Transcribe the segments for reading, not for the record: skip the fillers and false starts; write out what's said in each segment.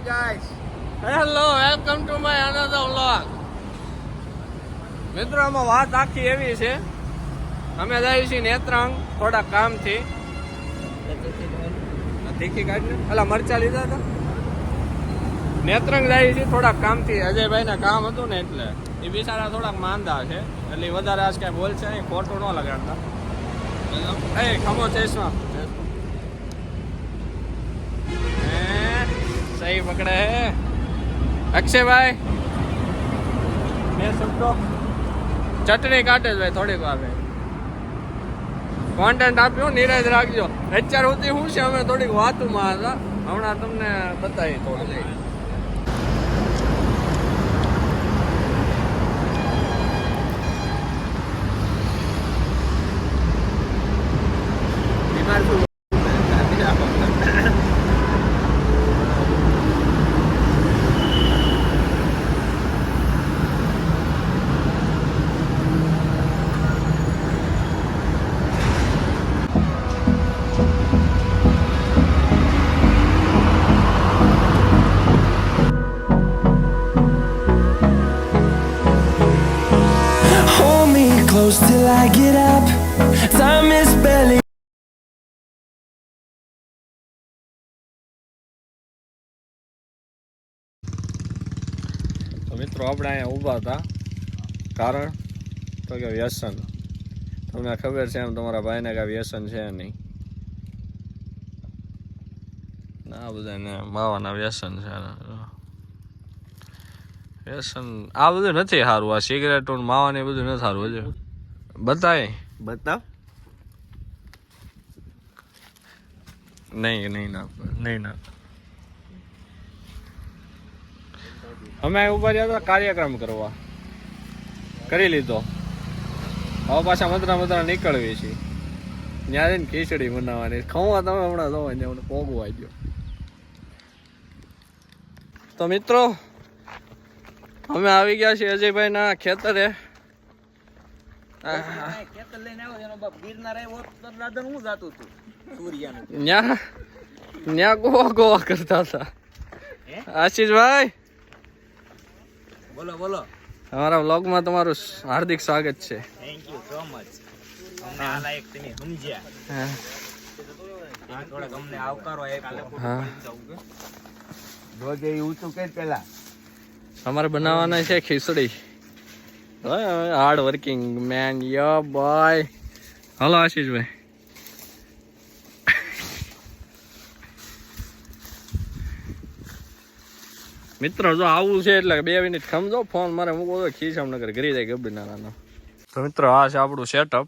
guys. Hello welcome to my another vlog. મિત્રો આમાં વાત આખી એવી છે, અમે જઈએ છીએ નેત્રંગ થોડા કામથી. તીખી કાઢને અલા મરચા લીધા હતા. નેત્રંગ જઈએ છીએ થોડા કામથી. અજયભાઈને કામ હતું ને એટલે એ બિચારા થોડાક માંદા છે, એટલે વધારે આજ કાંઈ બોલશે નહીં, ખોટું ન લગાડતા. એ ખમો ચેસમાં સહી પકડે હે અક્ષયભાઈ. મેં સમજો ચટણી કાઢે જ ભાઈ થોડીક વાર કોન્ટેન્ટ આપ્યો, નિરાશ રાખજો. અત્યાર સુધી શું છે, અમે થોડીક વાતોમાં હતા, હમણાં તમને બતાવી થોડું. Close till I get up. Time is barely. તો મિત્રો આપણે અહીંયા ઊભા હતા, કારણ તો કે વ્યસન. તમને ખબર છે એમ તમારા ભાઈને કાંઈ વ્યસન છે નહીં. આ બધાને માવાના વ્યસન છે. વ્યસન આ બધું નથી સારું. આ સિગરેટ માવા ને બધું નથી સારું. હજુ બતાય નહીં ના અમે ઉપર ગયા હતા કાર્યક્રમ કરવા, કરી લીધો. હવે પાછા મદરા નીકળવી છે. ત્યાં જઈને ખીચડી બનાવવાની ખવા. તમે હમણાં જોવા ત્યાં પોગવા ગયો. તો મિત્રો અમે આવી ગયા છીએ અજયભાઈ ના ખેતરે. ત્યાં ગોવા કરતા હતા. આશીષભાઈ બોલો. અમારા વ્લોગમાં તમારું હાર્દિક સ્વાગત છે. Thank you so much. અમને આ લાયક તમે સમજ્યા. થોડાક અમને આવકારો આપ્યો. હા રોજે ઊંચું કે પેલા અમારે બનાવવાના છે ખીચડી. હાર્ડ વર્કિંગ મેન યો બોય. હલો આશીષભાઈ. મિત્રો જો આવું છે એટલે 2 મિનિટ ખમજો, ફોન મારે મૂકો તો ખીચામનગર ઘરી જાય ગબ્બીનારાનો. તો મિત્રો આ છે આપણું સેટઅપ.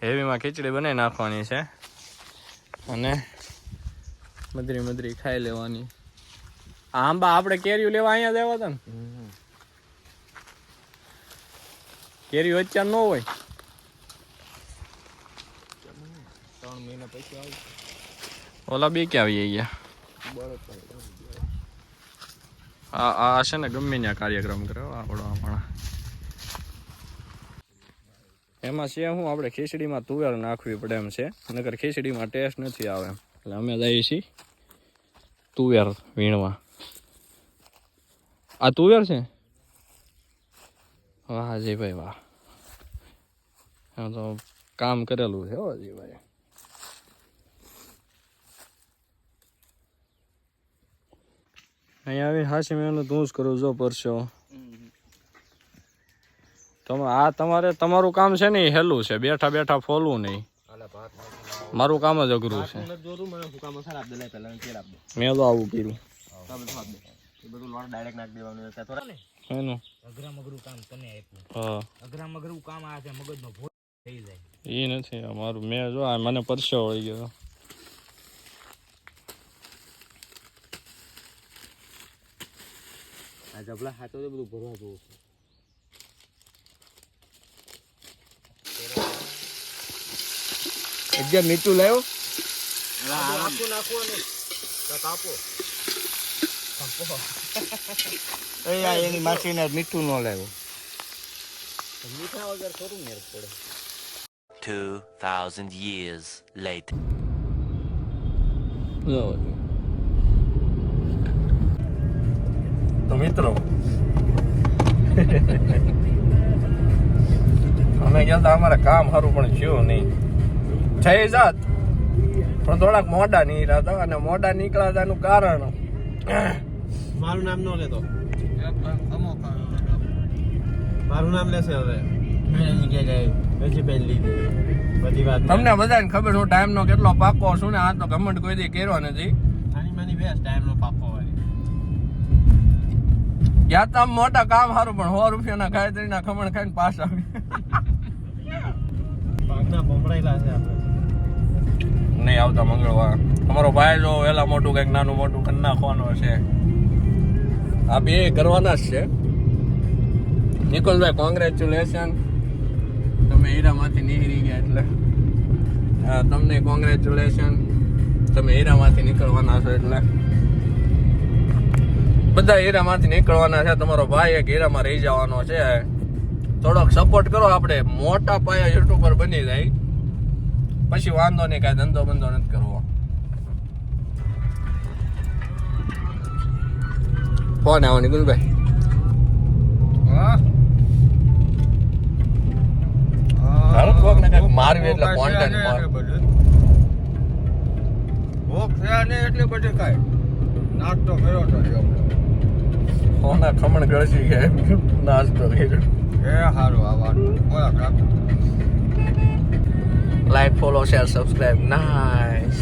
હેવીમાં ખીચડી બનાવી નાખવાની છે અને મદરી ખાઈ લેવાની. આંબા આપણે કેરીઓ લેવા અહીંયા દેવા હતા ને, કેરીઓ અત્યાર ન હોય. 3 મહિના પછી આવી. ઓલા બી ક્યાં આવી ગયા. આ છે ને ગમે ત્યાં કાર્યક્રમ કર્યો આપણો હમણાં. એમાં છે હું આપણે ખીચડીમાં તુવેર નાખવી પડે એમ છે, નકર ખીચડીમાં ટેસ્ટ નથી આવે એમ. એટલે અમે જઈએ છીએ તુવેર વીણવા. આ તુવેર છે. વાહ અજયભાઈ વાહ, તો કામ કરેલું છે અજયભાઈ. અહીંયા આવી હાસી મહેનત હું જ કરું જો પરસો. તમારે તમારું કામ છે ને એ હેલું છે, બેઠા ફોલવું નહીં. મારું કામ જ અઘરું છે. મેં તો આવું કર્યું. એ નથી અમારું. મેં જો મને પરસો વળી ગયો. જબલા હાથો તો બધું ભરવા જવું છે. એકદમ મીઠું લાવ્યો. એની માસીને મીઠું ન લાવ્યો. મીઠા વગર થોડું મેર પડે. 2000 years later. તો મિત્રો અમે ગયા તા અમારે કામ સારું પણ થયું નહીં થઈ જાત પણ થોડાક મોડા નીકળ્યા હતા અને મોડા નીકળ્યા હતા એનું કારણ મારું નામ ન લેતો મારું નામ લેશે હવે પછી પહેલી લીધી બધી વાત તમને બધાને ખબર હું ટાઈમ નો કેટલો પાકો છું ને આ તો ઘમંડ કોઈ દી કર્યો નથી આની માની બેસ્ટ ટાઈમ નો પાકો હોય ગયા તા મોટા કામ સારું પણ 100 રૂપિયાના ગાયત્રીના ખમણ ખાઈને પાસ આવી પાકના ભમરાયેલા છે આપણે નહીં આવતા મંગળવાર અમારો ભાઈ જો વેલા મોટું કંઈક નાનું મોટું કરી નાખવાનો છે આ બે કરવાના જ છે નિકોલભાઈ કોંગ્રેચ્યુલેશન તમે હીરામાંથી નીકળી ગયા એટલે હા તમને કોંગ્રેચ્યુલેશન તમે હીરામાંથી નીકળવાના છો એટલે બધા હીરામાંથી નીકળવાના છે તમારો ભાઈ એક હીરામાં રહી જવાનો છે થોડોક સપોર્ટ કરો આપણે મોટા પાયા યુટ્યુબર બની જાય પછી વાંધો નહીં કાંઈ ધંધો બંધો નથી કરવો ફોન આવો નિકુલભાઈ હાલો કોક ને કાંઈક મારવી એટલે કોન્ટેન્ટ માર ભોગ થયા ને એટલે બધે કાંઈ નાસ્તો કર્યો તો ફોના ખમણ ગળસી ગયા નાસ્તો કર્યો એ સારું આ વાત like follow share subscribe nice